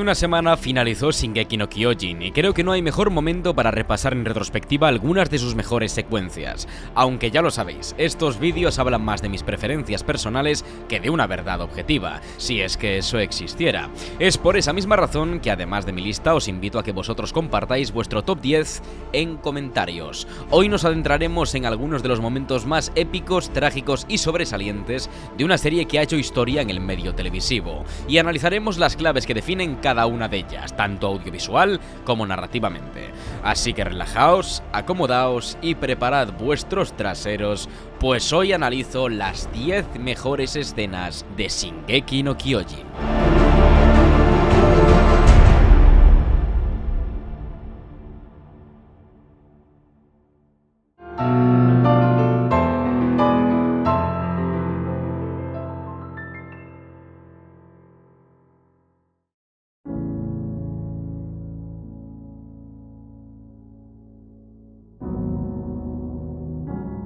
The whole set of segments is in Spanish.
Hace una semana finalizó Shingeki no Kyojin y creo que no hay mejor momento para repasar en retrospectiva algunas de sus mejores secuencias. Aunque ya lo sabéis, estos vídeos hablan más de mis preferencias personales que de una verdad objetiva, si es que eso existiera. Es por esa misma razón que además de mi lista os invito a que vosotros compartáis vuestro top 10 en comentarios. Hoy nos adentraremos en algunos de los momentos más épicos, trágicos y sobresalientes de una serie que ha hecho historia en el medio televisivo y analizaremos las claves que definen cada una de ellas, tanto audiovisual como narrativamente. Así que relajaos, acomodaos y preparad vuestros traseros, pues hoy analizo las 10 mejores escenas de Shingeki no Kyojin.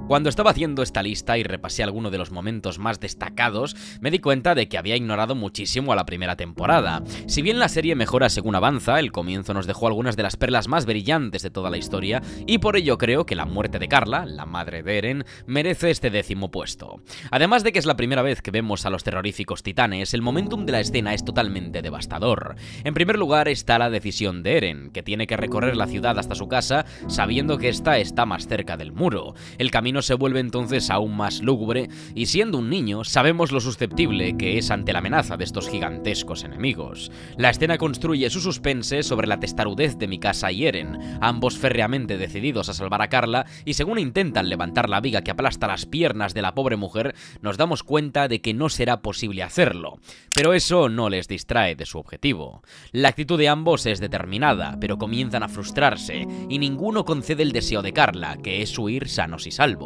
Cuando estaba haciendo esta lista y repasé algunos de los momentos más destacados, me di cuenta de que había ignorado muchísimo a la primera temporada. Si bien la serie mejora según avanza, el comienzo nos dejó algunas de las perlas más brillantes de toda la historia, y por ello creo que la muerte de Carla, la madre de Eren, merece este 10º puesto. Además de que es la primera vez que vemos a los terroríficos titanes, el momentum de la escena es totalmente devastador. En primer lugar está la decisión de Eren, que tiene que recorrer la ciudad hasta su casa sabiendo que esta está más cerca del muro. El camino se vuelve entonces aún más lúgubre y siendo un niño sabemos lo susceptible que es ante la amenaza de estos gigantescos enemigos. La escena construye su suspense sobre la testarudez de Mikasa y Eren, ambos férreamente decididos a salvar a Carla, y según intentan levantar la viga que aplasta las piernas de la pobre mujer, nos damos cuenta de que no será posible hacerlo. Pero eso no les distrae de su objetivo. La actitud de ambos es determinada, pero comienzan a frustrarse y ninguno concede el deseo de Carla, que es huir sanos y salvos.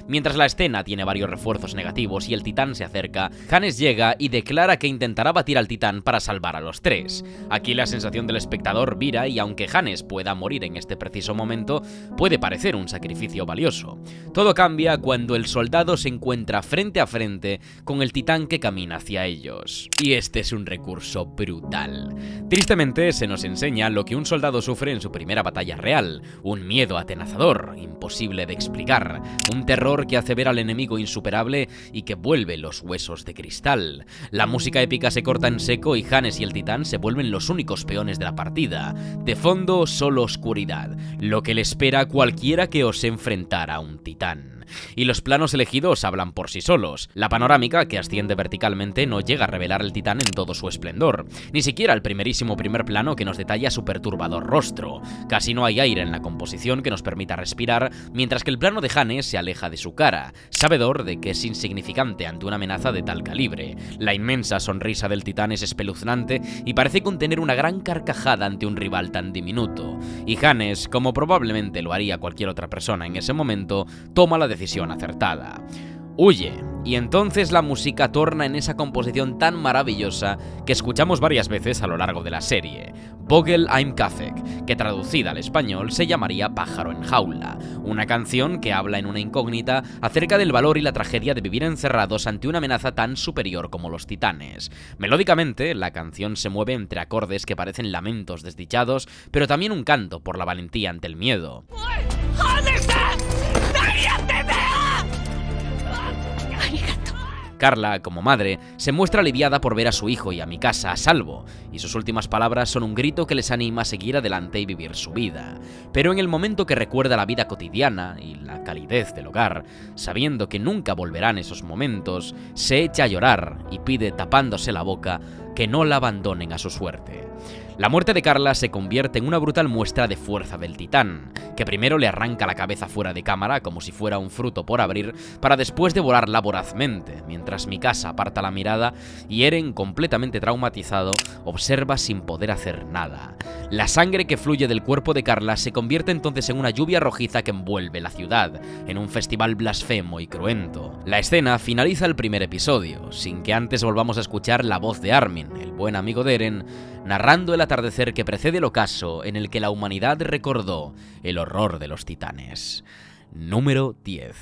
Mientras la escena tiene varios refuerzos negativos y el titán se acerca, Hannes llega y declara que intentará batir al titán para salvar a los tres. Aquí la sensación del espectador vira y aunque Hannes pueda morir en este preciso momento, puede parecer un sacrificio valioso. Todo cambia cuando el soldado se encuentra frente a frente con el titán que camina hacia ellos. Y este es un recurso brutal. Tristemente se nos enseña lo que un soldado sufre en su primera batalla real, un miedo atenazador, imposible de explicar. Un terror que hace ver al enemigo insuperable y que vuelve los huesos de cristal. La música épica se corta en seco y Hannes y el titán se vuelven los únicos peones de la partida. De fondo, solo oscuridad, lo que le espera a cualquiera que ose enfrentar a un titán. Y los planos elegidos hablan por sí solos. La panorámica, que asciende verticalmente, no llega a revelar al titán en todo su esplendor. Ni siquiera el primerísimo primer plano que nos detalla su perturbador rostro. Casi no hay aire en la composición que nos permita respirar, mientras que el plano de Hannes se aleja de su cara, sabedor de que es insignificante ante una amenaza de tal calibre. La inmensa sonrisa del titán es espeluznante y parece contener una gran carcajada ante un rival tan diminuto. Y Hannes, como probablemente lo haría cualquier otra persona en ese momento, toma la decisión acertada. Huye, y entonces la música torna en esa composición tan maravillosa que escuchamos varias veces a lo largo de la serie, Vogel im Käfig, que traducida al español se llamaría Pájaro en jaula, una canción que habla en una incógnita acerca del valor y la tragedia de vivir encerrados ante una amenaza tan superior como los titanes. Melódicamente, la canción se mueve entre acordes que parecen lamentos desdichados, pero también un canto por la valentía ante el miedo. Carla, como madre, se muestra aliviada por ver a su hijo y a Mikasa a salvo, y sus últimas palabras son un grito que les anima a seguir adelante y vivir su vida. Pero en el momento que recuerda la vida cotidiana y la calidez del hogar, sabiendo que nunca volverán esos momentos, se echa a llorar y pide, tapándose la boca, que no la abandonen a su suerte. La muerte de Carla se convierte en una brutal muestra de fuerza del titán, que primero le arranca la cabeza fuera de cámara como si fuera un fruto por abrir, para después devorarla vorazmente, mientras Mikasa aparta la mirada y Eren, completamente traumatizado, observa sin poder hacer nada. La sangre que fluye del cuerpo de Carla se convierte entonces en una lluvia rojiza que envuelve la ciudad, en un festival blasfemo y cruento. La escena finaliza el primer episodio, sin que antes volvamos a escuchar la voz de Armin, el buen amigo de Eren, narrando el atardecer que precede el ocaso en el que la humanidad recordó el horror de los titanes. Número 10.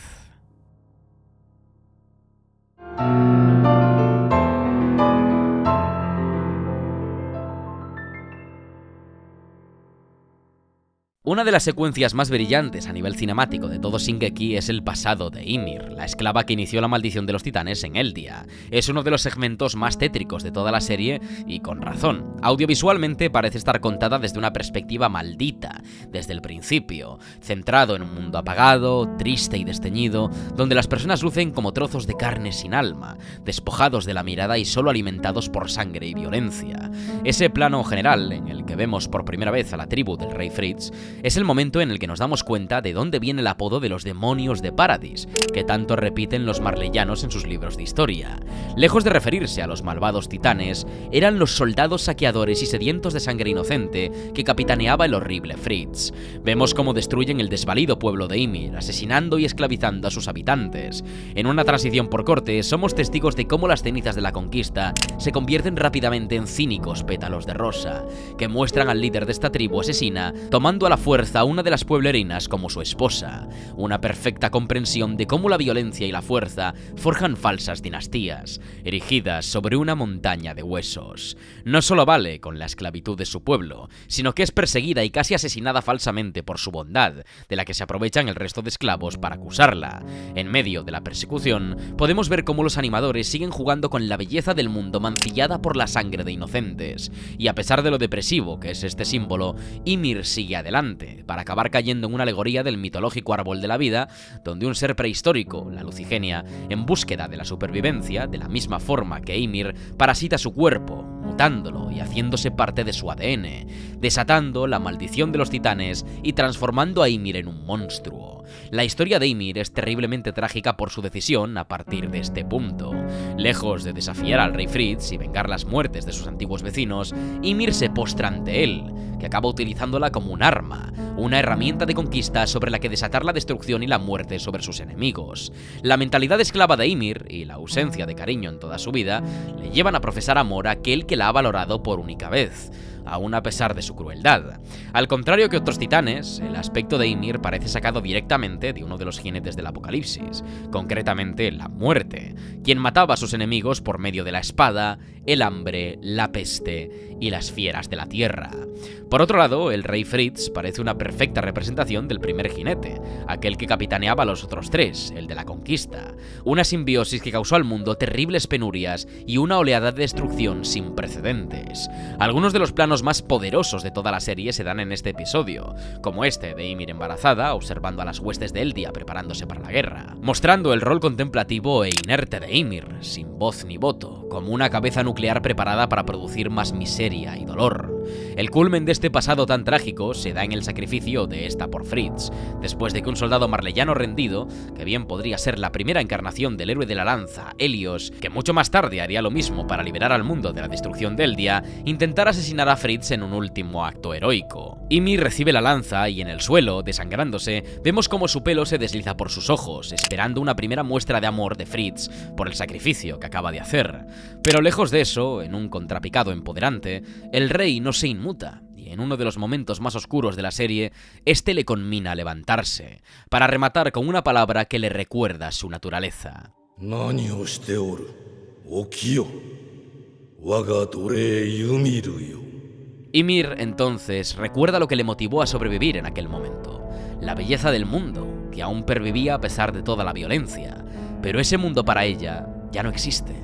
Una de las secuencias más brillantes a nivel cinemático de todo Shingeki es el pasado de Ymir, la esclava que inició la maldición de los titanes en Eldia. Es uno de los segmentos más tétricos de toda la serie y con razón. Audiovisualmente parece estar contada desde una perspectiva maldita, desde el principio, centrado en un mundo apagado, triste y desteñido, donde las personas lucen como trozos de carne sin alma, despojados de la mirada y solo alimentados por sangre y violencia. Ese plano general, en el que vemos por primera vez a la tribu del rey Fritz, es el momento en el que nos damos cuenta de dónde viene el apodo de los demonios de Paradis, que tanto repiten los marleyanos en sus libros de historia. Lejos de referirse a los malvados titanes, eran los soldados saqueadores y sedientos de sangre inocente que capitaneaba el horrible Fritz. Vemos cómo destruyen el desvalido pueblo de Ymir, asesinando y esclavizando a sus habitantes. En una transición por corte, somos testigos de cómo las cenizas de la conquista se convierten rápidamente en cínicos pétalos de rosa, que muestran al líder de esta tribu asesina tomando a la fuerza a una de las pueblerinas como su esposa. Una perfecta comprensión de cómo la violencia y la fuerza forjan falsas dinastías, erigidas sobre una montaña de huesos. No solo vale con la esclavitud de su pueblo, sino que es perseguida y casi asesinada falsamente por su bondad, de la que se aprovechan el resto de esclavos para acusarla. En medio de la persecución, podemos ver cómo los animadores siguen jugando con la belleza del mundo mancillada por la sangre de inocentes, y a pesar de lo depresivo que es este símbolo, Ymir sigue adelante, para acabar cayendo en una alegoría del mitológico árbol de la vida, donde un ser prehistórico, la Lucigenia, en búsqueda de la supervivencia, de la misma forma que Ymir, parasita su cuerpo, mutándolo y haciéndose parte de su ADN, desatando la maldición de los titanes y transformando a Ymir en un monstruo. La historia de Ymir es terriblemente trágica por su decisión a partir de este punto. Lejos de desafiar al rey Fritz y vengar las muertes de sus antiguos vecinos, Ymir se postra ante él, que acaba utilizándola como un arma, una herramienta de conquista sobre la que desatar la destrucción y la muerte sobre sus enemigos. La mentalidad esclava de Ymir y la ausencia de cariño en toda su vida le llevan a profesar amor a aquel que la ha valorado por única vez, aún a pesar de su crueldad. Al contrario que otros titanes, el aspecto de Ymir parece sacado directamente de uno de los jinetes del apocalipsis, concretamente la muerte, quien mataba a sus enemigos por medio de la espada, el hambre, la peste y las fieras de la tierra. Por otro lado, el rey Fritz parece una perfecta representación del primer jinete, aquel que capitaneaba a los otros tres, el de la conquista, una simbiosis que causó al mundo terribles penurias y una oleada de destrucción sin precedentes. Algunos de los planos más poderosos de toda la serie se dan en este episodio, como este de Ymir embarazada, observando a las huestes de Eldia preparándose para la guerra, mostrando el rol contemplativo e inerte de Ymir, sin voz ni voto, como una cabeza nuclear preparada para producir más miseria y dolor. El culmen de este pasado tan trágico se da en el sacrificio de esta por Fritz, después de que un soldado marleyano rendido, que bien podría ser la primera encarnación del héroe de la lanza, Helios, que mucho más tarde haría lo mismo para liberar al mundo de la destrucción de Eldia, intentara asesinar a Fritz en un último acto heroico. Ymir recibe la lanza y en el suelo, desangrándose, vemos cómo su pelo se desliza por sus ojos, esperando una primera muestra de amor de Fritz por el sacrificio que acaba de hacer. Pero lejos de eso, en un contrapicado empoderante, el rey no se inmuta, y en uno de los momentos más oscuros de la serie, este le conmina a levantarse, para rematar con una palabra que le recuerda su naturaleza. Ymir, entonces, recuerda lo que le motivó a sobrevivir en aquel momento, la belleza del mundo, que aún pervivía a pesar de toda la violencia, pero ese mundo para ella ya no existe.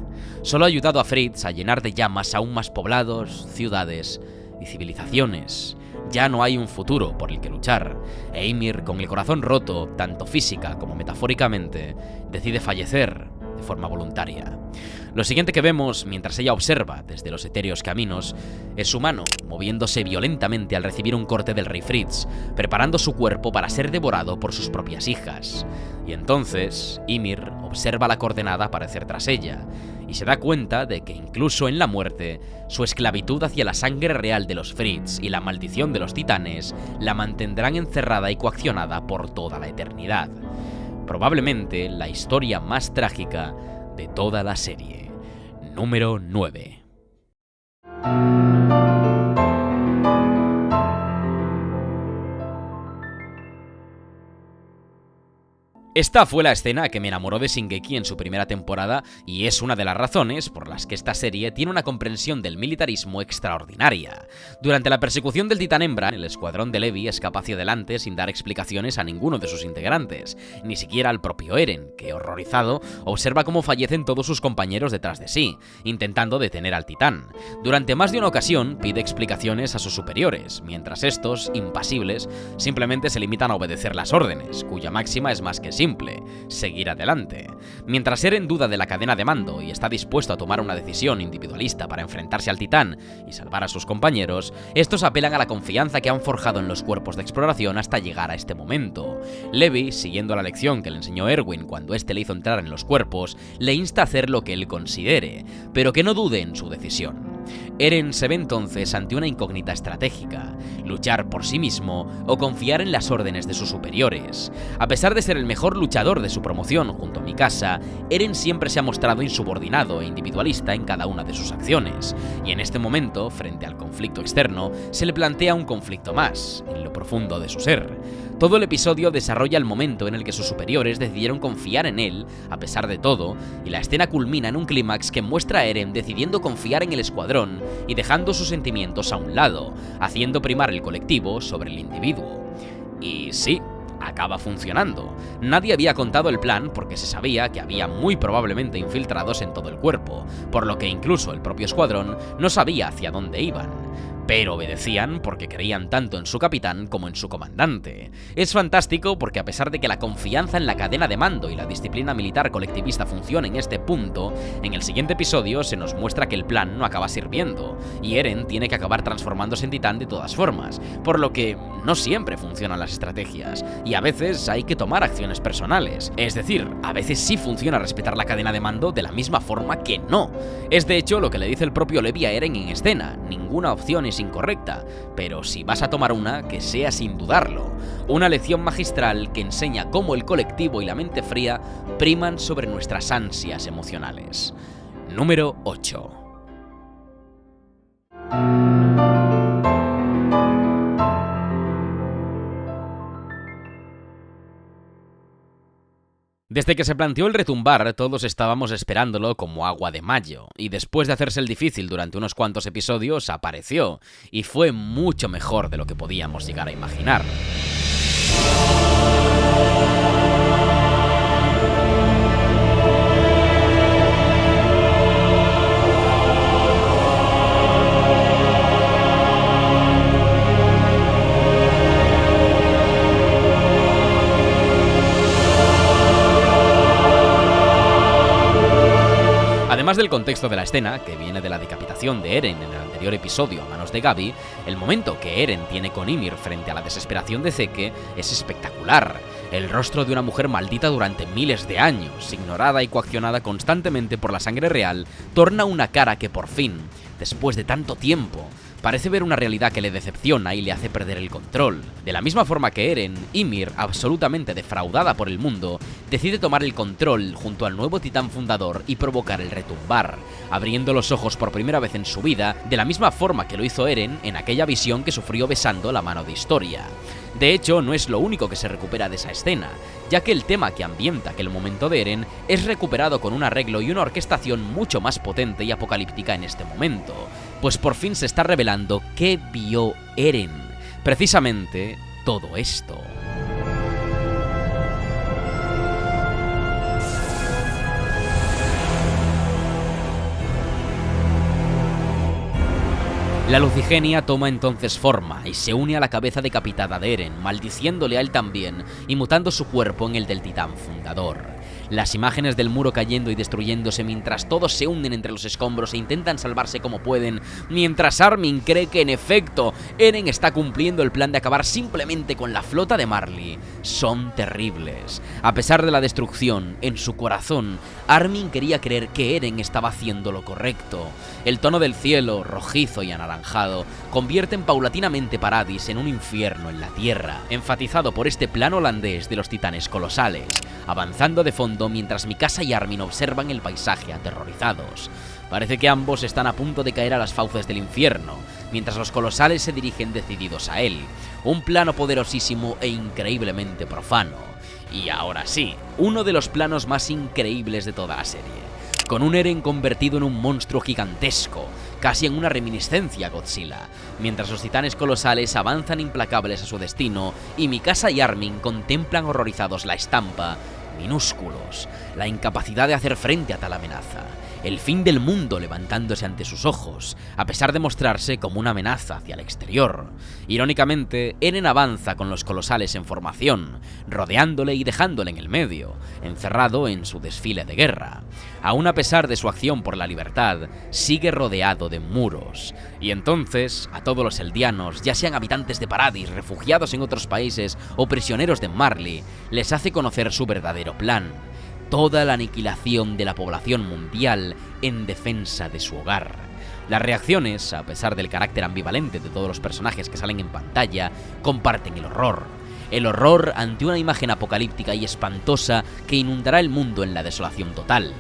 Solo ha ayudado a Fritz a llenar de llamas aún más poblados, ciudades y civilizaciones. Ya no hay un futuro por el que luchar, e Ymir, con el corazón roto, tanto física como metafóricamente, decide fallecer de forma voluntaria. Lo siguiente que vemos, mientras ella observa desde los etéreos caminos, es su mano moviéndose violentamente al recibir un corte del rey Fritz, preparando su cuerpo para ser devorado por sus propias hijas. Y entonces, Ymir observa la coordenada aparecer tras ella, y se da cuenta de que incluso en la muerte, su esclavitud hacia la sangre real de los Fritz y la maldición de los titanes la mantendrán encerrada y coaccionada por toda la eternidad. Probablemente la historia más trágica de toda la serie. Número 9. Esta fue la escena que me enamoró de Shingeki en su primera temporada y es una de las razones por las que esta serie tiene una comprensión del militarismo extraordinaria. Durante la persecución del titán hembra, el escuadrón de Levi escapa hacia adelante sin dar explicaciones a ninguno de sus integrantes, ni siquiera al propio Eren, que horrorizado observa cómo fallecen todos sus compañeros detrás de sí, intentando detener al titán. Durante más de una ocasión pide explicaciones a sus superiores, mientras estos, impasibles, simplemente se limitan a obedecer las órdenes, cuya máxima es más que simple: seguir adelante. Mientras Eren duda de la cadena de mando y está dispuesto a tomar una decisión individualista para enfrentarse al titán y salvar a sus compañeros, estos apelan a la confianza que han forjado en los cuerpos de exploración hasta llegar a este momento. Levi, siguiendo la lección que le enseñó Erwin cuando este le hizo entrar en los cuerpos, le insta a hacer lo que él considere, pero que no dude en su decisión. Eren se ve entonces ante una incógnita estratégica: luchar por sí mismo o confiar en las órdenes de sus superiores. A pesar de ser el mejor luchador de su promoción junto a Mikasa, Eren siempre se ha mostrado insubordinado e individualista en cada una de sus acciones, y en este momento, frente al conflicto externo, se le plantea un conflicto más, en lo profundo de su ser. Todo el episodio desarrolla el momento en el que sus superiores decidieron confiar en él, a pesar de todo, y la escena culmina en un clímax que muestra a Eren decidiendo confiar en el escuadrón y dejando sus sentimientos a un lado, haciendo primar el colectivo sobre el individuo. Y sí, acaba funcionando. Nadie había contado el plan porque se sabía que había muy probablemente infiltrados en todo el cuerpo, por lo que incluso el propio escuadrón no sabía hacia dónde iban. Pero obedecían porque creían tanto en su capitán como en su comandante. Es fantástico porque a pesar de que la confianza en la cadena de mando y la disciplina militar colectivista funciona en este punto, en el siguiente episodio se nos muestra que el plan no acaba sirviendo, y Eren tiene que acabar transformándose en titán de todas formas, por lo que no siempre funcionan las estrategias, y a veces hay que tomar acciones personales. Es decir, a veces sí funciona respetar la cadena de mando de la misma forma que no. Es de hecho lo que le dice el propio Levi a Eren en escena: ninguna opción es incorrecta, pero si vas a tomar una, que sea sin dudarlo. Una lección magistral que enseña cómo el colectivo y la mente fría priman sobre nuestras ansias emocionales. Número 8. Desde que se planteó el retumbar, todos estábamos esperándolo como agua de mayo, y después de hacerse el difícil durante unos cuantos episodios, apareció, y fue mucho mejor de lo que podíamos llegar a imaginar. Además del contexto de la escena, que viene de la decapitación de Eren en el anterior episodio a manos de Gabi, el momento que Eren tiene con Ymir frente a la desesperación de Zeke es espectacular. El rostro de una mujer maldita durante miles de años, ignorada y coaccionada constantemente por la sangre real, torna una cara que por fin, después de tanto tiempo, parece ver una realidad que le decepciona y le hace perder el control. De la misma forma que Eren, Ymir, absolutamente defraudada por el mundo, decide tomar el control junto al nuevo titán fundador y provocar el retumbar, abriendo los ojos por primera vez en su vida, de la misma forma que lo hizo Eren en aquella visión que sufrió besando la mano de Historia. De hecho, no es lo único que se recupera de esa escena, ya que el tema que ambienta aquel momento de Eren es recuperado con un arreglo y una orquestación mucho más potente y apocalíptica en este momento, pues por fin se está revelando qué vio Eren. Precisamente todo esto. La lucigenia toma entonces forma y se une a la cabeza decapitada de Eren, maldiciéndole a él también y mutando su cuerpo en el del titán fundador. Las imágenes del muro cayendo y destruyéndose mientras todos se hunden entre los escombros e intentan salvarse como pueden, mientras Armin cree que en efecto Eren está cumpliendo el plan de acabar simplemente con la flota de Marley, son terribles. A pesar de la destrucción, en su corazón, Armin quería creer que Eren estaba haciendo lo correcto. El tono del cielo, rojizo y anaranjado, convierten paulatinamente Paradis en un infierno en la tierra, enfatizado por este plan holandés de los titanes colosales, avanzando de fondo mientras Mikasa y Armin observan el paisaje aterrorizados. Parece que ambos están a punto de caer a las fauces del infierno, mientras los colosales se dirigen decididos a él. Un plano poderosísimo e increíblemente profano. Y ahora sí, uno de los planos más increíbles de toda la serie, con un Eren convertido en un monstruo gigantesco, casi en una reminiscencia a Godzilla, mientras los titanes colosales avanzan implacables a su destino y Mikasa y Armin contemplan horrorizados la estampa, minúsculos, la incapacidad de hacer frente a tal amenaza, el fin del mundo levantándose ante sus ojos, a pesar de mostrarse como una amenaza hacia el exterior. Irónicamente, Eren avanza con los colosales en formación, rodeándole y dejándole en el medio, encerrado en su desfile de guerra. Aún a pesar de su acción por la libertad, sigue rodeado de muros. Y entonces, a todos los eldianos, ya sean habitantes de Paradis, refugiados en otros países o prisioneros de Marley, les hace conocer su verdadero plan: toda la aniquilación de la población mundial en defensa de su hogar. Las reacciones, a pesar del carácter ambivalente de todos los personajes que salen en pantalla, comparten el horror. El horror ante una imagen apocalíptica y espantosa que inundará el mundo en la desolación total.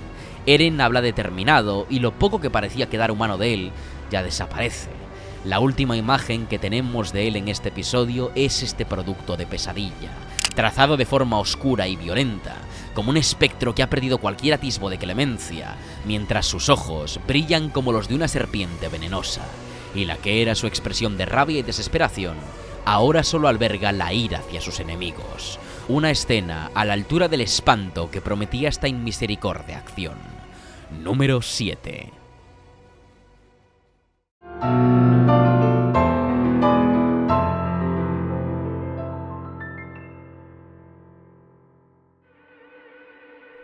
Eren habla determinado y lo poco que parecía quedar humano de él ya desaparece. La última imagen que tenemos de él en este episodio es este producto de pesadilla, trazado de forma oscura y violenta, como un espectro que ha perdido cualquier atisbo de clemencia, mientras sus ojos brillan como los de una serpiente venenosa, y la que era su expresión de rabia y desesperación, ahora solo alberga la ira hacia sus enemigos. Una escena a la altura del espanto que prometía esta inmisericordia acción. Número 7.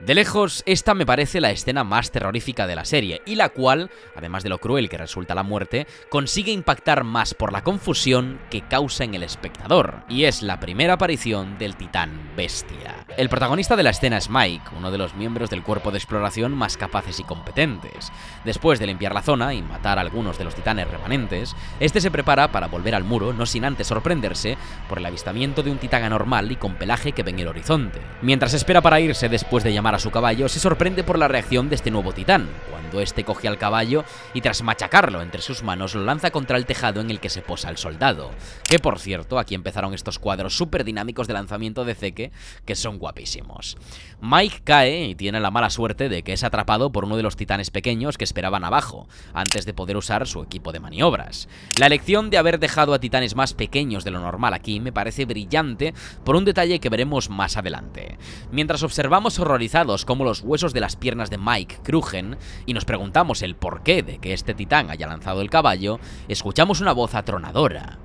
De lejos, esta me parece la escena más terrorífica de la serie, y la cual, además de lo cruel que resulta la muerte, consigue impactar más por la confusión que causa en el espectador, y es la primera aparición del titán bestia. El protagonista de la escena es Mike, uno de los miembros del cuerpo de exploración más capaces y competentes. Después de limpiar la zona y matar a algunos de los titanes remanentes, este se prepara para volver al muro, no sin antes sorprenderse por el avistamiento de un titán anormal y con pelaje que ve en el horizonte. Mientras espera para irse después de llamar a su caballo, se sorprende por la reacción de este nuevo titán, cuando este coge al caballo y tras machacarlo entre sus manos lo lanza contra el tejado en el que se posa el soldado. Que por cierto, aquí empezaron estos cuadros súper dinámicos de lanzamiento de Zeke, que son guapísimos. Mike cae y tiene la mala suerte de que es atrapado por uno de los titanes pequeños que esperaban abajo, antes de poder usar su equipo de maniobras. La elección de haber dejado a titanes más pequeños de lo normal aquí me parece brillante por un detalle que veremos más adelante. Mientras observamos horrorizados cómo los huesos de las piernas de Mike crujen y nos preguntamos el porqué de que este titán haya lanzado el caballo, escuchamos una voz atronadora.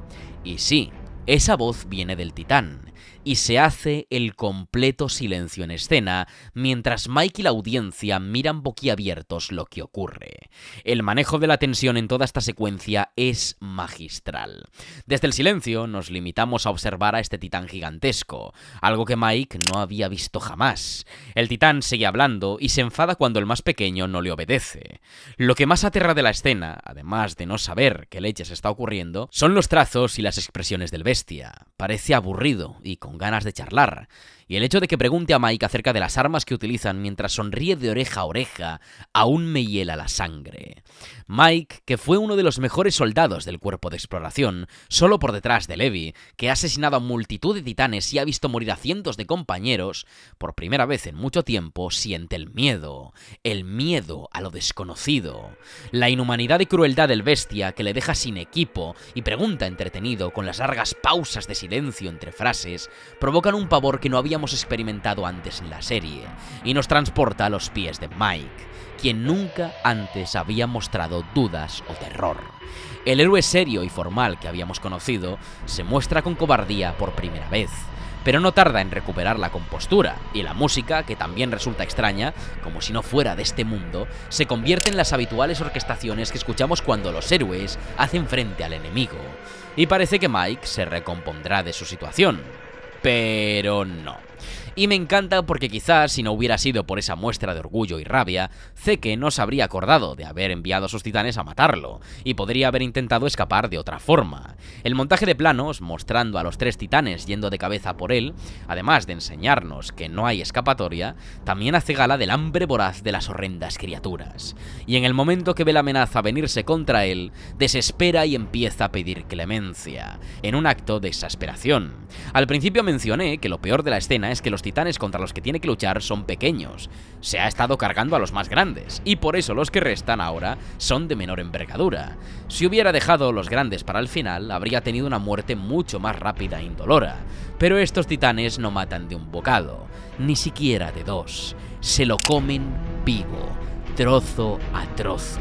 Y sí, esa voz viene del titán, y se hace el completo silencio en escena, mientras Mike y la audiencia miran boquiabiertos lo que ocurre. El manejo de la tensión en toda esta secuencia es magistral. Desde el silencio nos limitamos a observar a este titán gigantesco, algo que Mike no había visto jamás. El titán sigue hablando y se enfada cuando el más pequeño no le obedece. Lo que más aterra de la escena, además de no saber qué leches está ocurriendo, son los trazos y las expresiones del bestia. Parece aburrido y con ganas de charlar, y el hecho de que pregunte a Mike acerca de las armas que utilizan mientras sonríe de oreja a oreja aún me hiela la sangre. Mike, que fue uno de los mejores soldados del cuerpo de exploración, solo por detrás de Levi, que ha asesinado a multitud de titanes y ha visto morir a cientos de compañeros, por primera vez en mucho tiempo siente el miedo a lo desconocido. La inhumanidad y crueldad del bestia que le deja sin equipo y pregunta entretenido con las largas pausas de silencio entre frases, provocan un pavor que no habíamos experimentado antes en la serie, y nos transporta a los pies de Mike, quien nunca antes había mostrado dudas o terror. El héroe serio y formal que habíamos conocido se muestra con cobardía por primera vez, pero no tarda en recuperar la compostura, y la música, que también resulta extraña, como si no fuera de este mundo, se convierte en las habituales orquestaciones que escuchamos cuando los héroes hacen frente al enemigo. Y parece que Mike se recompondrá de su situación. Pero no. Y me encanta porque quizás si no hubiera sido por esa muestra de orgullo y rabia, Zeke no se habría acordado de haber enviado a sus titanes a matarlo, y podría haber intentado escapar de otra forma. El montaje de planos, mostrando a los 3 titanes yendo de cabeza por él, además de enseñarnos que no hay escapatoria, también hace gala del hambre voraz de las horrendas criaturas. Y en el momento que ve la amenaza venirse contra él, desespera y empieza a pedir clemencia, en un acto de exasperación. Al principio mencioné que lo peor de la escena escena es que los titanes contra los que tiene que luchar son pequeños. Se ha estado cargando a los más grandes, y por eso los que restan ahora son de menor envergadura. Si hubiera dejado los grandes para el final, habría tenido una muerte mucho más rápida e indolora. Pero estos titanes no matan de un bocado, ni siquiera de dos. Se lo comen vivo, trozo a trozo,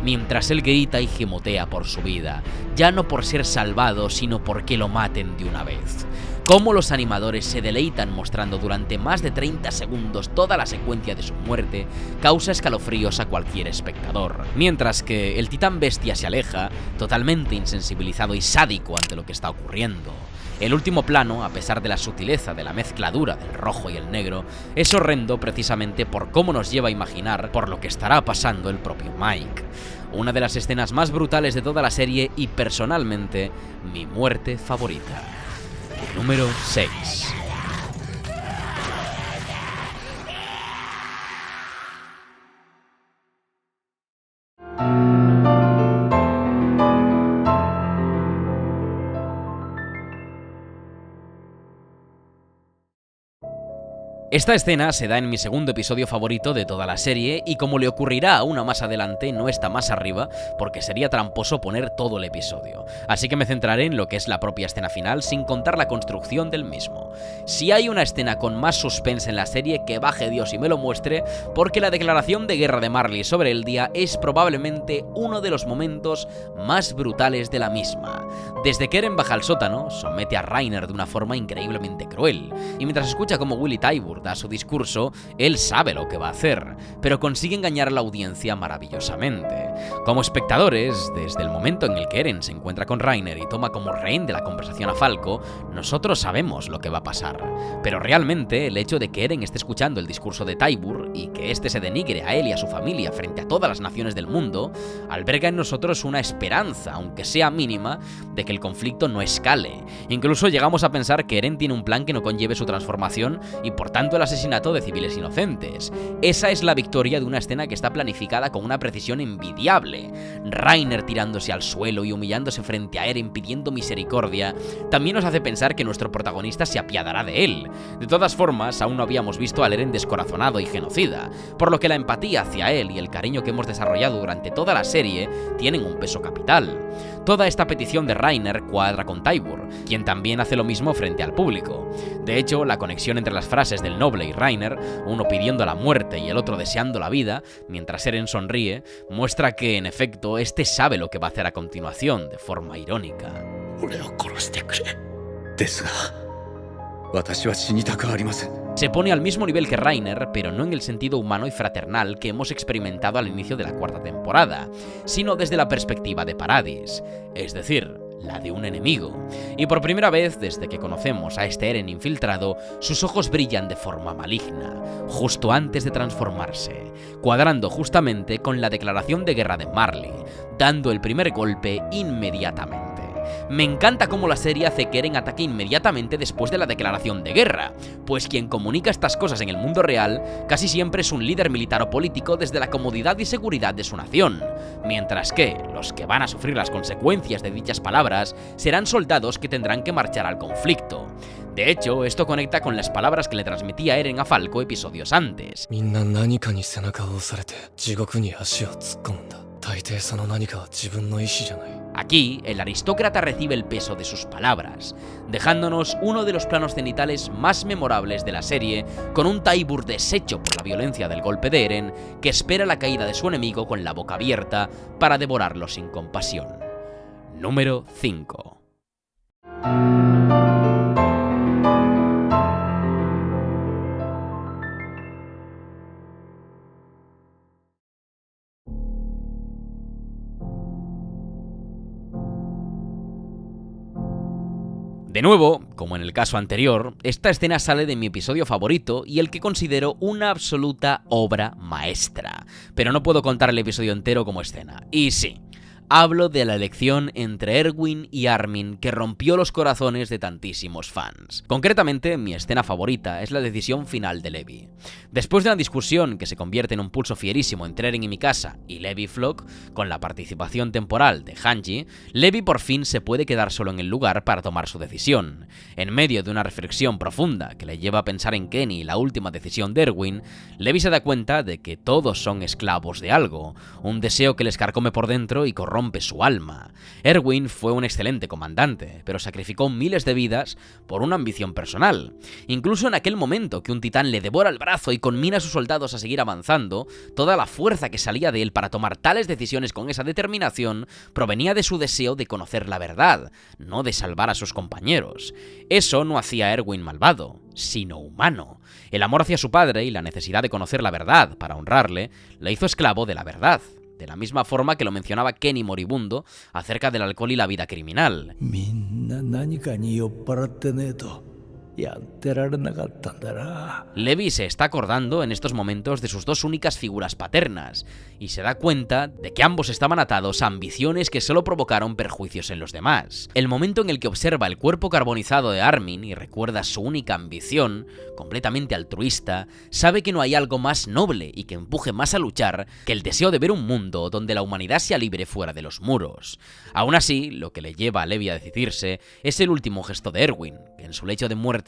mientras él grita y gimotea por su vida, ya no por ser salvado, sino porque lo maten de una vez. Cómo los animadores se deleitan mostrando durante más de 30 segundos toda la secuencia de su muerte causa escalofríos a cualquier espectador, mientras que el titán bestia se aleja, totalmente insensibilizado y sádico ante lo que está ocurriendo. El último plano, a pesar de la sutileza de la mezcla dura del rojo y el negro, es horrendo precisamente por cómo nos lleva a imaginar por lo que estará pasando el propio Mike. Una de las escenas más brutales de toda la serie y, personalmente, mi muerte favorita. Número 6. Esta escena se da en mi segundo episodio favorito de toda la serie y como le ocurrirá a una más adelante no está más arriba porque sería tramposo poner todo el episodio, así que me centraré en lo que es la propia escena final sin contar la construcción del mismo. Si hay una escena con más suspense en la serie, que baje Dios y me lo muestre, porque la declaración de guerra de Marley sobre el día es probablemente uno de los momentos más brutales de la misma. Desde que Eren baja al sótano, somete a Reiner de una forma increíblemente cruel, y mientras escucha como Willy Tybur da su discurso, él sabe lo que va a hacer, pero consigue engañar a la audiencia maravillosamente. Como espectadores, desde el momento en el que Eren se encuentra con Reiner y toma como rehén de la conversación a Falco, nosotros sabemos lo que va a pasar. Pero realmente, el hecho de que Eren esté escuchando el discurso de Tybur y que este se denigre a él y a su familia frente a todas las naciones del mundo, alberga en nosotros una esperanza, aunque sea mínima, de que el conflicto no escale. Incluso llegamos a pensar que Eren tiene un plan que no conlleve su transformación y por tanto el asesinato de civiles inocentes. Esa es la victoria de una escena que está planificada con una precisión envidiable. Reiner tirándose al suelo y humillándose frente a Eren pidiendo misericordia también nos hace pensar que nuestro protagonista se apiadará de él. De todas formas, aún no habíamos visto al Eren descorazonado y genocida, por lo que la empatía hacia él y el cariño que hemos desarrollado durante toda la serie tienen un peso capital. Toda esta petición de Reiner cuadra con Tybur, quien también hace lo mismo frente al público. De hecho, la conexión entre las frases del noble y Reiner, uno pidiendo la muerte y el otro deseando la vida, mientras Eren sonríe, muestra que, en efecto, este sabe lo que va a hacer a continuación, de forma irónica. Se pone al mismo nivel que Reiner, pero no en el sentido humano y fraternal que hemos experimentado al inicio de la cuarta temporada, sino desde la perspectiva de Paradis, es decir, la de un enemigo. Y por primera vez, desde que conocemos a este Eren infiltrado, sus ojos brillan de forma maligna, justo antes de transformarse, cuadrando justamente con la declaración de guerra de Marley, dando el primer golpe inmediatamente. Me encanta cómo la serie hace que Eren ataque inmediatamente después de la declaración de guerra, pues quien comunica estas cosas en el mundo real casi siempre es un líder militar o político desde la comodidad y seguridad de su nación, mientras que los que van a sufrir las consecuencias de dichas palabras serán soldados que tendrán que marchar al conflicto. De hecho, esto conecta con las palabras que le transmitía Eren a Falco episodios antes. Aquí, el aristócrata recibe el peso de sus palabras, dejándonos uno de los planos cenitales más memorables de la serie, con un Tybur deshecho por la violencia del golpe de Eren, que espera la caída de su enemigo con la boca abierta para devorarlo sin compasión. Número 5. De nuevo, como en el caso anterior, esta escena sale de mi episodio favorito y el que considero una absoluta obra maestra, pero no puedo contar el episodio entero como escena. Y sí, Hablo de la elección entre Erwin y Armin que rompió los corazones de tantísimos fans. Concretamente, mi escena favorita es la decisión final de Levi. Después de una discusión que se convierte en un pulso fierísimo entre Eren y Mikasa y Levi y Floch, con la participación temporal de Hanji, Levi por fin se puede quedar solo en el lugar para tomar su decisión. En medio de una reflexión profunda que le lleva a pensar en Kenny y la última decisión de Erwin, Levi se da cuenta de que todos son esclavos de algo, un deseo que les carcome por dentro y corrompe su alma. Erwin fue un excelente comandante, pero sacrificó miles de vidas por una ambición personal. Incluso en aquel momento que un titán le devora el brazo y conmina a sus soldados a seguir avanzando, toda la fuerza que salía de él para tomar tales decisiones con esa determinación provenía de su deseo de conocer la verdad, no de salvar a sus compañeros. Eso no hacía a Erwin malvado, sino humano. El amor hacia su padre y la necesidad de conocer la verdad para honrarle le hizo esclavo de la verdad, de la misma forma que lo mencionaba Kenny moribundo acerca del alcohol y la vida criminal. Levi se está acordando en estos momentos de sus dos únicas figuras paternas y se da cuenta de que ambos estaban atados a ambiciones que solo provocaron perjuicios en los demás. El momento en el que observa el cuerpo carbonizado de Armin y recuerda su única ambición, completamente altruista, sabe que no hay algo más noble y que empuje más a luchar que el deseo de ver un mundo donde la humanidad sea libre fuera de los muros. Aún así, lo que le lleva a Levi a decidirse es el último gesto de Erwin, que en su lecho de muerte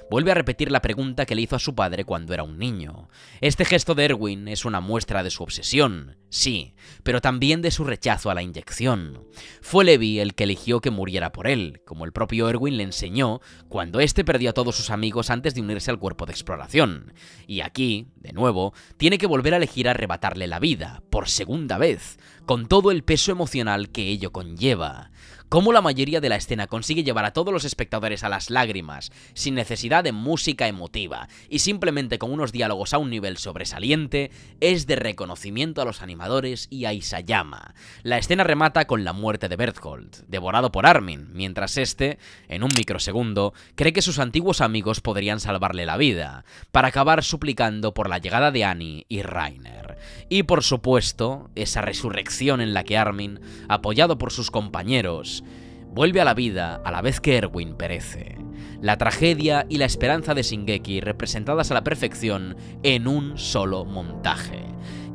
vuelve a repetir la pregunta que le hizo a su padre cuando era un niño. Este gesto de Erwin es una muestra de su obsesión, sí, pero también de su rechazo a la inyección. Fue Levi el que eligió que muriera por él, como el propio Erwin le enseñó cuando éste perdió a todos sus amigos antes de unirse al cuerpo de exploración. Y aquí, de nuevo, tiene que volver a elegir arrebatarle la vida, por segunda vez, con todo el peso emocional que ello conlleva. Cómo la mayoría de la escena consigue llevar a todos los espectadores a las lágrimas, sin necesidad de música emotiva, y simplemente con unos diálogos a un nivel sobresaliente, es de reconocimiento a los animadores y a Isayama. La escena remata con la muerte de Bertholdt, devorado por Armin, mientras este, en un microsegundo, cree que sus antiguos amigos podrían salvarle la vida, para acabar suplicando por la llegada de Annie y Reiner. Y por supuesto, esa resurrección en la que Armin, apoyado por sus compañeros, vuelve a la vida a la vez que Erwin perece. La tragedia y la esperanza de Shingeki representadas a la perfección en un solo montaje.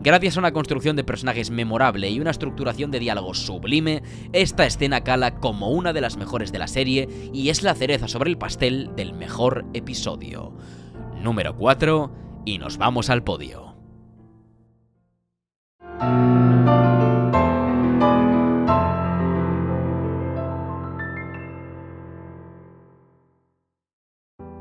Gracias a una construcción de personajes memorable y una estructuración de diálogos sublime, esta escena cala como una de las mejores de la serie y es la cereza sobre el pastel del mejor episodio. Número 4, y nos vamos al podio.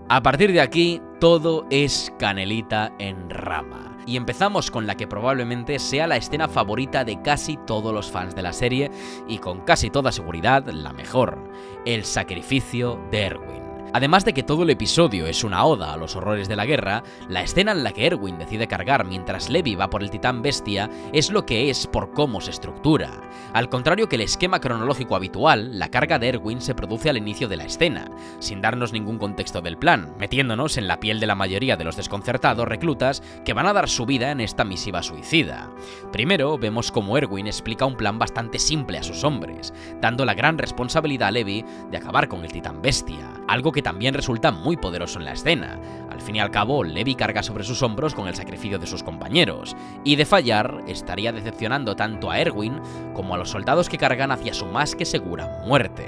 A partir de aquí, todo es canelita en rama. Y empezamos con la que probablemente sea la escena favorita de casi todos los fans de la serie y con casi toda seguridad la mejor: el sacrificio de Erwin. Además de que todo el episodio es una oda a los horrores de la guerra, la escena en la que Erwin decide cargar mientras Levi va por el titán bestia es lo que es por cómo se estructura. Al contrario que el esquema cronológico habitual, la carga de Erwin se produce al inicio de la escena, sin darnos ningún contexto del plan, metiéndonos en la piel de la mayoría de los desconcertados reclutas que van a dar su vida en esta misiva suicida. Primero vemos cómo Erwin explica un plan bastante simple a sus hombres, dando la gran responsabilidad a Levi de acabar con el titán bestia, algo que también resulta muy poderoso en la escena. Al fin y al cabo, Levi carga sobre sus hombros con el sacrificio de sus compañeros, y de fallar, estaría decepcionando tanto a Erwin como a los soldados que cargan hacia su más que segura muerte.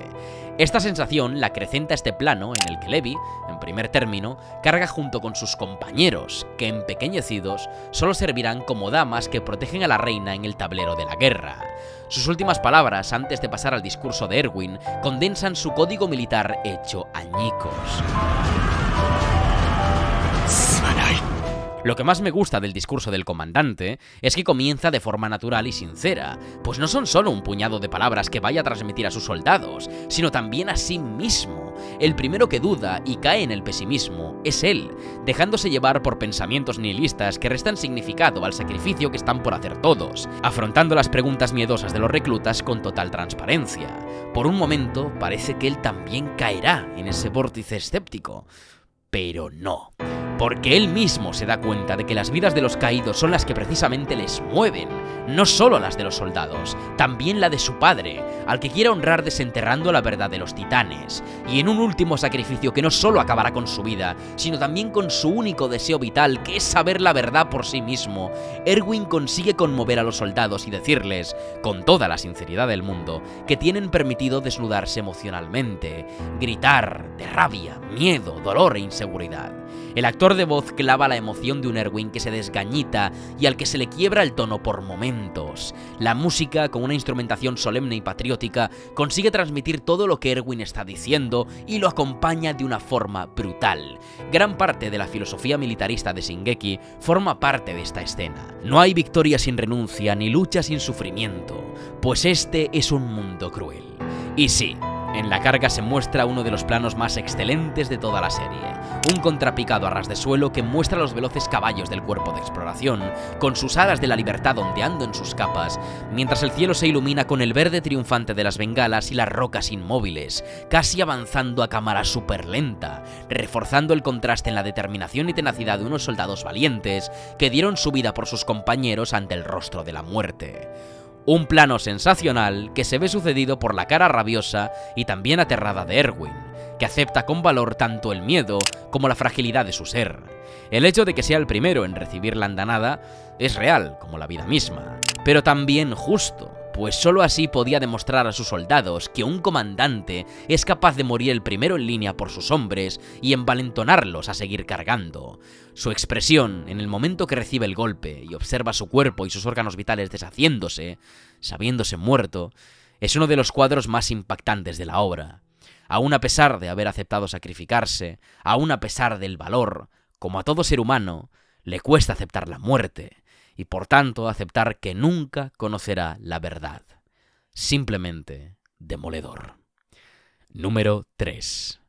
Esta sensación la acrecenta este plano en el que Levi, en primer término, carga junto con sus compañeros, que empequeñecidos solo servirán como damas que protegen a la reina en el tablero de la guerra. Sus últimas palabras, antes de pasar al discurso de Erwin, condensan su código militar hecho añicos. Lo que más me gusta del discurso del comandante es que comienza de forma natural y sincera, pues no son solo un puñado de palabras que vaya a transmitir a sus soldados, sino también a sí mismo. El primero que duda y cae en el pesimismo es él, dejándose llevar por pensamientos nihilistas que restan significado al sacrificio que están por hacer todos, afrontando las preguntas miedosas de los reclutas con total transparencia. Por un momento parece que él también caerá en ese vórtice escéptico, pero no. Porque él mismo se da cuenta de que las vidas de los caídos son las que precisamente les mueven, no solo las de los soldados, también la de su padre, al que quiere honrar desenterrando la verdad de los titanes, y en un último sacrificio que no solo acabará con su vida, sino también con su único deseo vital, que es saber la verdad por sí mismo, Erwin consigue conmover a los soldados y decirles, con toda la sinceridad del mundo, que tienen permitido desnudarse emocionalmente, gritar de rabia, miedo, dolor e inseguridad. El actor de voz clava la emoción de un Erwin que se desgañita y al que se le quiebra el tono por momentos. La música, con una instrumentación solemne y patriótica, consigue transmitir todo lo que Erwin está diciendo y lo acompaña de una forma brutal. Gran parte de la filosofía militarista de Shingeki forma parte de esta escena. No hay victoria sin renuncia ni lucha sin sufrimiento, pues este es un mundo cruel. Y sí, en la carga se muestra uno de los planos más excelentes de toda la serie, un contrapicado a ras de suelo que muestra los veloces caballos del cuerpo de exploración, con sus alas de la libertad ondeando en sus capas, mientras el cielo se ilumina con el verde triunfante de las bengalas y las rocas inmóviles, casi avanzando a cámara súper lenta, reforzando el contraste en la determinación y tenacidad de unos soldados valientes que dieron su vida por sus compañeros ante el rostro de la muerte. Un plano sensacional que se ve sucedido por la cara rabiosa y también aterrada de Erwin, que acepta con valor tanto el miedo como la fragilidad de su ser. El hecho de que sea el primero en recibir la andanada es real, como la vida misma, pero también justo, pues solo así podía demostrar a sus soldados que un comandante es capaz de morir el primero en línea por sus hombres y envalentonarlos a seguir cargando. Su expresión en el momento que recibe el golpe y observa su cuerpo y sus órganos vitales deshaciéndose, sabiéndose muerto, es uno de los cuadros más impactantes de la obra. Aún a pesar de haber aceptado sacrificarse, aún a pesar del valor, como a todo ser humano, le cuesta aceptar la muerte, y por tanto aceptar que nunca conocerá la verdad. Simplemente demoledor. Número 3.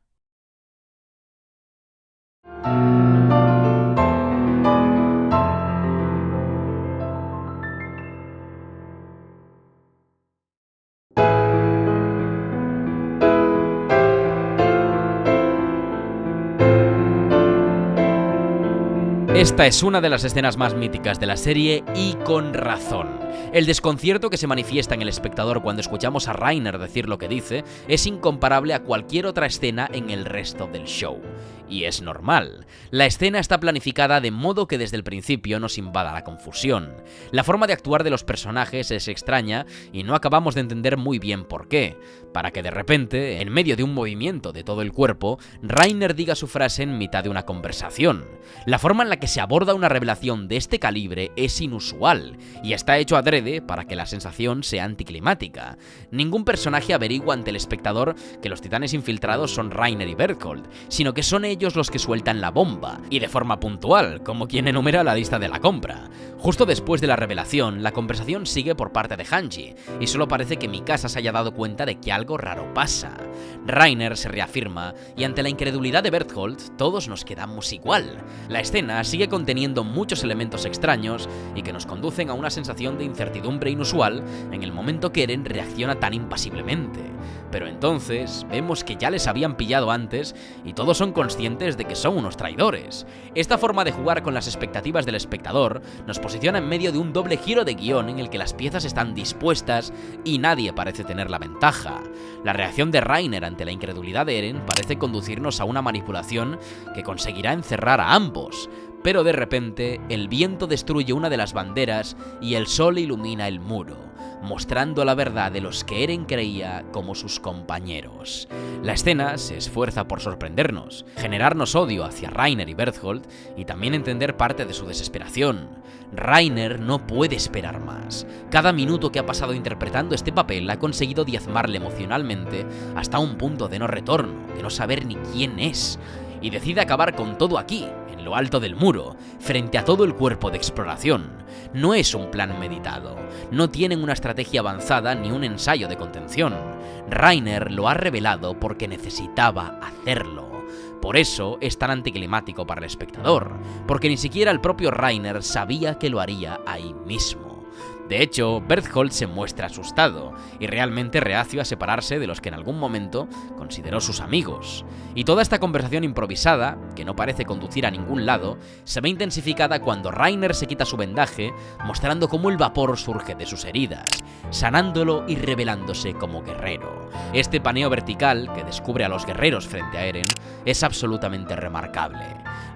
Esta es una de las escenas más míticas de la serie y con razón. El desconcierto que se manifiesta en el espectador cuando escuchamos a Reiner decir lo que dice es incomparable a cualquier otra escena en el resto del show. Y es normal. La escena está planificada de modo que desde el principio nos invada la confusión. La forma de actuar de los personajes es extraña y no acabamos de entender muy bien por qué, para que de repente, en medio de un movimiento de todo el cuerpo, Reiner diga su frase en mitad de una conversación. La forma en la que se aborda una revelación de este calibre es inusual, y está hecho adrede para que la sensación sea anticlimática. Ningún personaje averigua ante el espectador que los titanes infiltrados son Reiner y Bertholdt, sino que son ellos los que sueltan la bomba, y de forma puntual, como quien enumera la lista de la compra. Justo después de la revelación, la conversación sigue por parte de Hanji, y solo parece que Mikasa se haya dado cuenta de que algo raro pasa. Reiner se reafirma, y ante la incredulidad de Bertholdt, todos nos quedamos igual. La escena sigue conteniendo muchos elementos extraños, y que nos conducen a una sensación de incertidumbre inusual en el momento que Eren reacciona tan impasiblemente. Pero entonces vemos que ya les habían pillado antes y todos son conscientes de que son unos traidores. Esta forma de jugar con las expectativas del espectador nos posiciona en medio de un doble giro de guión en el que las piezas están dispuestas y nadie parece tener la ventaja. La reacción de Reiner ante la incredulidad de Eren parece conducirnos a una manipulación que conseguirá encerrar a ambos. Pero de repente, el viento destruye una de las banderas y el sol ilumina el muro, mostrando la verdad de los que Eren creía como sus compañeros. La escena se esfuerza por sorprendernos, generarnos odio hacia Reiner y Bertholdt y también entender parte de su desesperación. Reiner no puede esperar más. Cada minuto que ha pasado interpretando este papel ha conseguido diezmarle emocionalmente hasta un punto de no retorno, de no saber ni quién es, y decide acabar con todo aquí, en lo alto del muro, frente a todo el cuerpo de exploración. No es un plan meditado, no tienen una estrategia avanzada ni un ensayo de contención. Reiner lo ha revelado porque necesitaba hacerlo. Por eso es tan anticlimático para el espectador, porque ni siquiera el propio Reiner sabía que lo haría ahí mismo. De hecho, Bertholdt se muestra asustado y realmente reacio a separarse de los que en algún momento consideró sus amigos. Y toda esta conversación improvisada, que no parece conducir a ningún lado, se ve intensificada cuando Reiner se quita su vendaje, mostrando cómo el vapor surge de sus heridas, sanándolo y revelándose como guerrero. Este paneo vertical, que descubre a los guerreros frente a Eren, es absolutamente remarcable.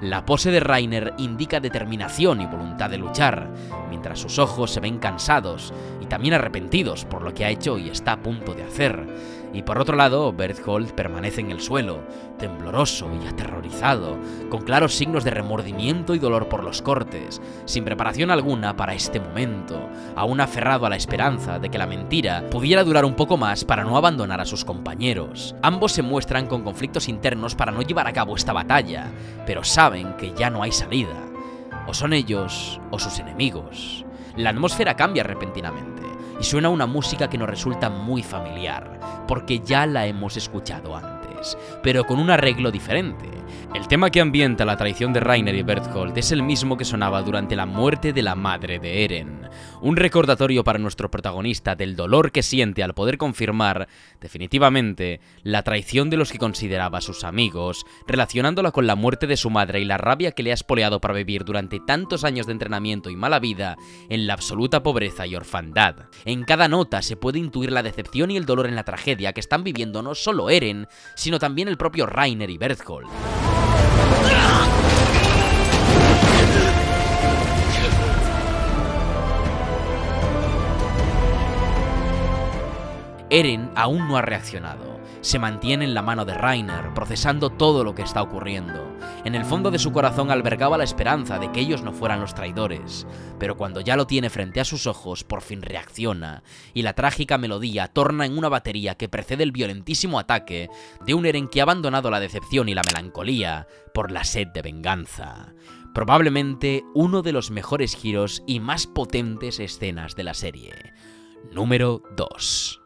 La pose de Reiner indica determinación y voluntad de luchar, mientras sus ojos se ven cansados y también arrepentidos por lo que ha hecho y está a punto de hacer. Y por otro lado, Bertholdt permanece en el suelo, tembloroso y aterrorizado, con claros signos de remordimiento y dolor por los cortes, sin preparación alguna para este momento, aún aferrado a la esperanza de que la mentira pudiera durar un poco más para no abandonar a sus compañeros. Ambos se muestran con conflictos internos para no llevar a cabo esta batalla, pero saben que ya no hay salida. O son ellos o sus enemigos. La atmósfera cambia repentinamente y suena una música que nos resulta muy familiar, porque ya la hemos escuchado antes, pero con un arreglo diferente. El tema que ambienta la traición de Reiner y Bertholdt es el mismo que sonaba durante la muerte de la madre de Eren. Un recordatorio para nuestro protagonista del dolor que siente al poder confirmar, definitivamente, la traición de los que consideraba sus amigos, relacionándola con la muerte de su madre y la rabia que le ha espoleado para vivir durante tantos años de entrenamiento y mala vida en la absoluta pobreza y orfandad. En cada nota se puede intuir la decepción y el dolor en la tragedia que están viviendo no solo Eren, sino también el propio Reiner y Bertholdt. Eren aún no ha reaccionado. Se mantiene en la mano de Reiner, procesando todo lo que está ocurriendo. En el fondo de su corazón albergaba la esperanza de que ellos no fueran los traidores, pero cuando ya lo tiene frente a sus ojos, por fin reacciona, y la trágica melodía torna en una batería que precede el violentísimo ataque de un Eren que ha abandonado la decepción y la melancolía por la sed de venganza. Probablemente uno de los mejores giros y más potentes escenas de la serie. Número 2.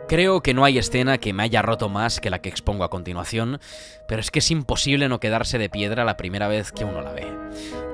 Creo que no hay escena que me haya roto más que la que expongo a continuación, pero es que es imposible no quedarse de piedra la primera vez que uno la ve.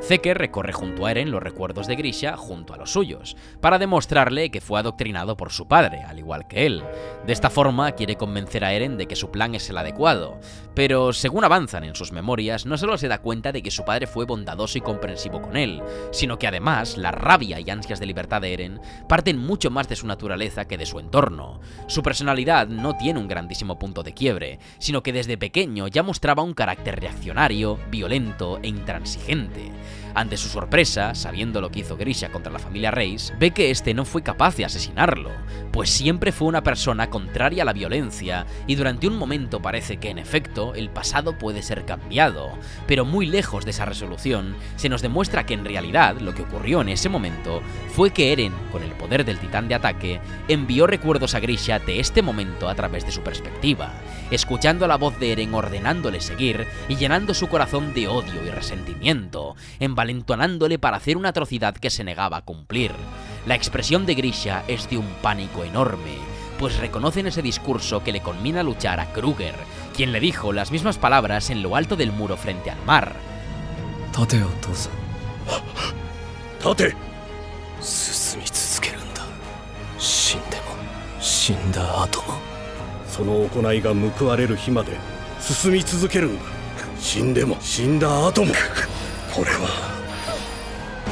Zeke recorre junto a Eren los recuerdos de Grisha junto a los suyos, para demostrarle que fue adoctrinado por su padre, al igual que él. De esta forma quiere convencer a Eren de que su plan es el adecuado, pero según avanzan en sus memorias, no solo se da cuenta de que su padre fue bondadoso y comprensivo con él, sino que además la rabia y ansias de libertad de Eren parten mucho más de su naturaleza que de su entorno. Su personalidad no tiene un grandísimo punto de quiebre, sino que desde pequeño ya mostraba un carácter reaccionario, violento e intransigente. Ante su sorpresa, sabiendo lo que hizo Grisha contra la familia Reis, ve que este no fue capaz de asesinarlo, pues siempre fue una persona contraria a la violencia y durante un momento parece que en efecto el pasado puede ser cambiado, pero muy lejos de esa resolución se nos demuestra que en realidad lo que ocurrió en ese momento fue que Eren, con el poder del titán de ataque, envió recuerdos a Grisha de este momento a través de su perspectiva, escuchando la voz de Eren ordenándole seguir y llenando su corazón de odio y resentimiento, envalentonándole para hacer una atrocidad que se negaba a cumplir. La expresión de Grisha es de un pánico enorme, pues reconoce en ese discurso que le conmina luchar a Kruger, quien le dijo las mismas palabras en lo alto del muro frente al mar. tate o tosa. tate. 進み続けるんだ。死んでも死んだ後も。その行いが報われる日まで進み続けるんだ。死んでも死んだ後も。これは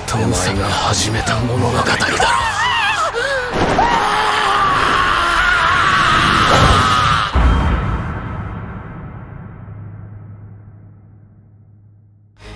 父さんが始めた物語だろう。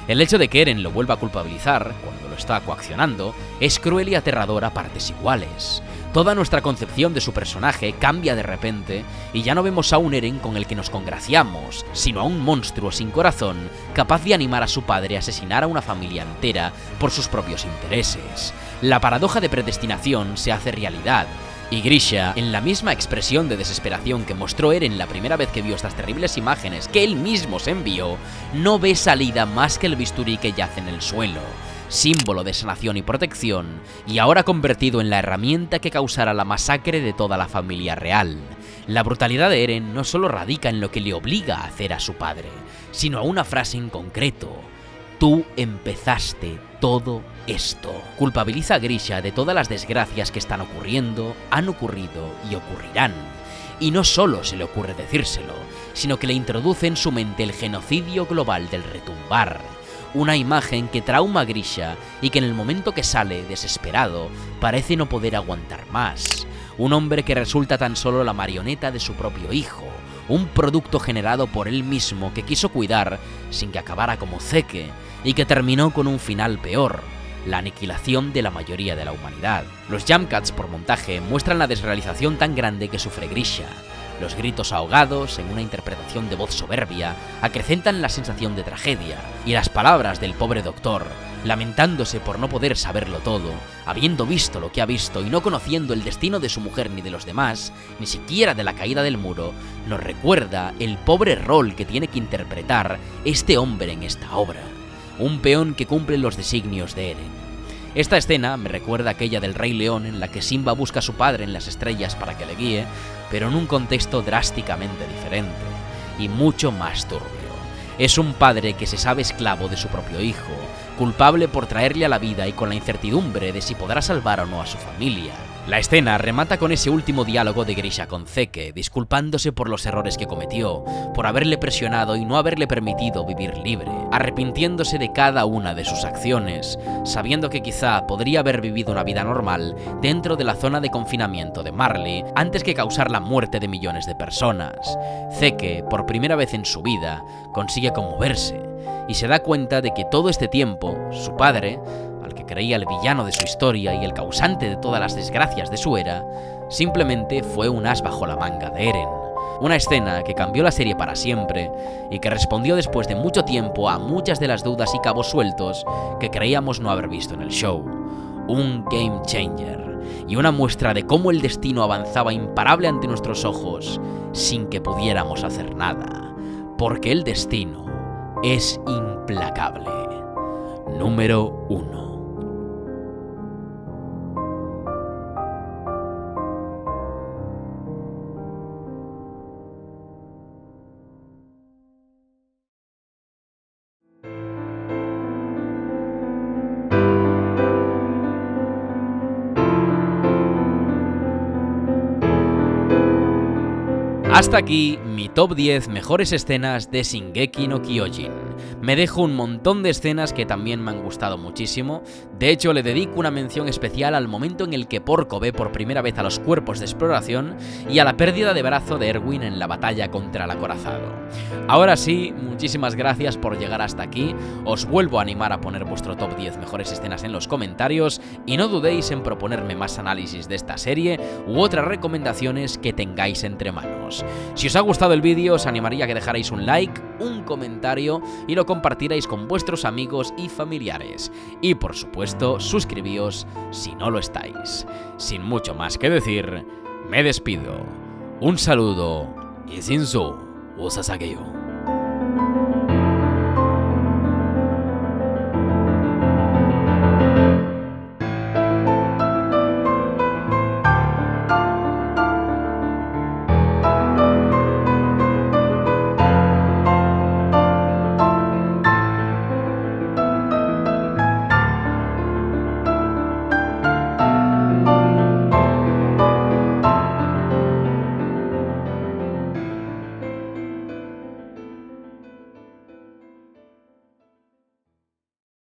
El hecho de que Eren lo vuelva a culpabilizar, cuando lo está coaccionando, es cruel y aterrador a partes iguales. Toda nuestra concepción de su personaje cambia de repente y ya no vemos a un Eren con el que nos congraciamos, sino a un monstruo sin corazón capaz de animar a su padre a asesinar a una familia entera por sus propios intereses. La paradoja de predestinación se hace realidad, y Grisha, en la misma expresión de desesperación que mostró Eren la primera vez que vio estas terribles imágenes que él mismo se envió, no ve salida más que el bisturí que yace en el suelo. símbolo de sanación y protección, y ahora convertido en la herramienta que causará la masacre de toda la familia real. La brutalidad de Eren no solo radica en lo que le obliga a hacer a su padre, sino a una frase en concreto: tú empezaste todo esto. Culpabiliza a Grisha de todas las desgracias que están ocurriendo, han ocurrido y ocurrirán. Y no solo se le ocurre decírselo, sino que le introduce en su mente el genocidio global del retumbar. Una imagen que trauma a Grisha y que en el momento que sale, desesperado, parece no poder aguantar más. Un hombre que resulta tan solo la marioneta de su propio hijo, un producto generado por él mismo que quiso cuidar sin que acabara como Zeke, y que terminó con un final peor: la aniquilación de la mayoría de la humanidad. Los jump cuts por montaje muestran la desrealización tan grande que sufre Grisha. Los gritos ahogados, en una interpretación de voz soberbia, acrecentan la sensación de tragedia, y las palabras del pobre doctor, lamentándose por no poder saberlo todo, habiendo visto lo que ha visto y no conociendo el destino de su mujer ni de los demás, ni siquiera de la caída del muro, nos recuerda el pobre rol que tiene que interpretar este hombre en esta obra. Un peón que cumple los designios de Eren. Esta escena me recuerda a aquella del Rey León en la que Simba busca a su padre en las estrellas para que le guíe, pero en un contexto drásticamente diferente y mucho más turbio. Es un padre que se sabe esclavo de su propio hijo, culpable por traerle a la vida y con la incertidumbre de si podrá salvar o no a su familia. La escena remata con ese último diálogo de Grisha con Zeke, disculpándose por los errores que cometió, por haberle presionado y no haberle permitido vivir libre, arrepintiéndose de cada una de sus acciones, sabiendo que quizá podría haber vivido una vida normal dentro de la zona de confinamiento de Marley antes que causar la muerte de millones de personas. Zeke, por primera vez en su vida, consigue conmoverse y se da cuenta de que todo este tiempo, su padre, al que creía el villano de su historia y el causante de todas las desgracias de su era, simplemente fue un as bajo la manga de Eren. Una escena que cambió la serie para siempre y que respondió después de mucho tiempo a muchas de las dudas y cabos sueltos que creíamos no haber visto en el show. Un game changer y una muestra de cómo el destino avanzaba imparable ante nuestros ojos sin que pudiéramos hacer nada, porque el destino es implacable. Número 1. Hasta aquí mi top 10 mejores escenas de Shingeki no Kyojin. Me dejo un montón de escenas que también me han gustado muchísimo. De hecho, le dedico una mención especial al momento en el que Porco ve por primera vez a los cuerpos de exploración y a la pérdida de brazo de Erwin en la batalla contra el acorazado. Ahora sí, muchísimas gracias por llegar hasta aquí. Os vuelvo a animar a poner vuestro top 10 mejores escenas en los comentarios y no dudéis en proponerme más análisis de esta serie u otras recomendaciones que tengáis entre manos. Si os ha gustado el vídeo, os animaría a que dejarais un like, un comentario y lo compartierais con vuestros amigos y familiares. Y por supuesto, suscribíos si no lo estáis. Sin mucho más que decir, me despido. Un saludo y Shinzo o Sasageyo.